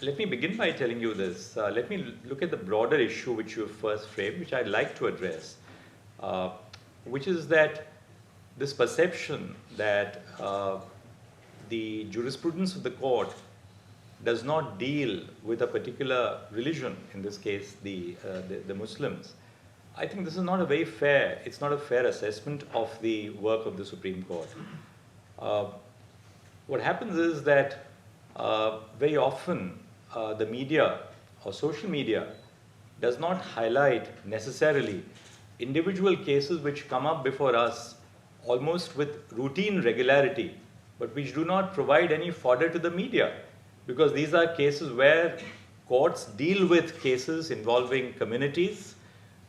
let me begin by telling you this. Let me look at the broader issue which you first framed, which I'd like to address, uh, which is that this perception that the jurisprudence of the court does not deal with a particular religion, in this case the Muslims. I think this is not a very fair, it's not a fair assessment of the work of the Supreme Court. What happens is that very often the media or social media does not highlight necessarily individual cases which come up before us almost with routine regularity, but which do not provide any fodder to the media, because these are cases where courts deal with cases involving communities,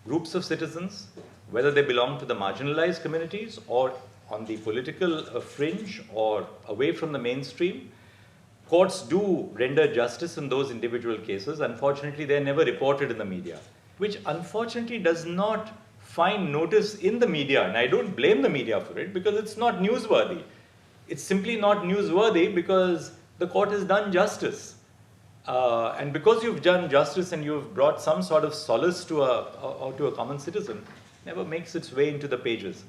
groups of citizens, whether they belong to the marginalized communities or on the political fringe or away from the mainstream. Courts do render justice in those individual cases. Unfortunately, they are never reported in the media, which unfortunately does not find notice in the media. And I don't blame the media for it, because it's not newsworthy. It's simply not newsworthy because the court has done justice. And because you've done justice and you've brought some sort of solace to a common citizen, never makes its way into the pages.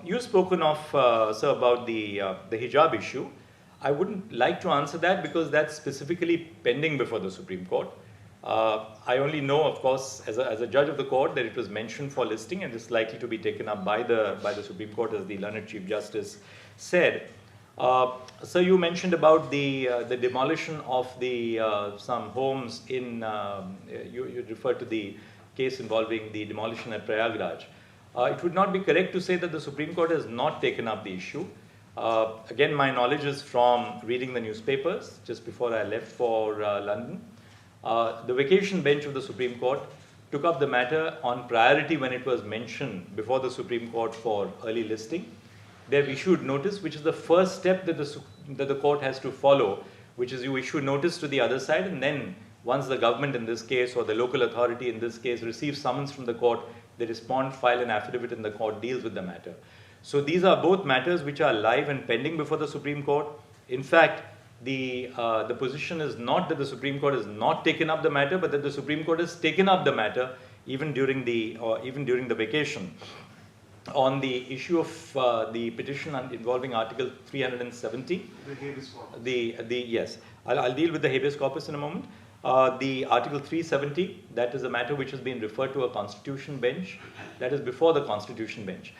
You've spoken of, sir, about the hijab issue. I wouldn't like to answer that because that's specifically pending before the Supreme Court. I only know, of course, as a judge of the court, that it was mentioned for listing and is likely to be taken up by the Supreme Court, as the learned Chief Justice said. So you mentioned about the demolition of some homes in, you referred to the case involving the demolition at Prayagraj. It would not be correct to say that the Supreme Court has not taken up the issue. Again, my knowledge is from reading the newspapers just before I left for London. The vacation bench of the Supreme Court took up the matter on priority when it was mentioned before the Supreme Court for early listing. They've issued notice, which is the first step that the court has to follow, which is you issue notice to the other side, and then once the government in this case or the local authority in this case receives summons from the court, they respond, file an affidavit, and the court deals with the matter. So these are both matters which are live and pending before the Supreme Court. In fact, the position is not that the Supreme Court has not taken up the matter, but that the Supreme Court has taken up the matter even during the vacation. On the issue of the petition involving Article 370, The habeas corpus. Yes, I'll deal with the habeas corpus in a moment. The Article 370, that is a matter which has been referred to a Constitution bench. That is before the Constitution bench.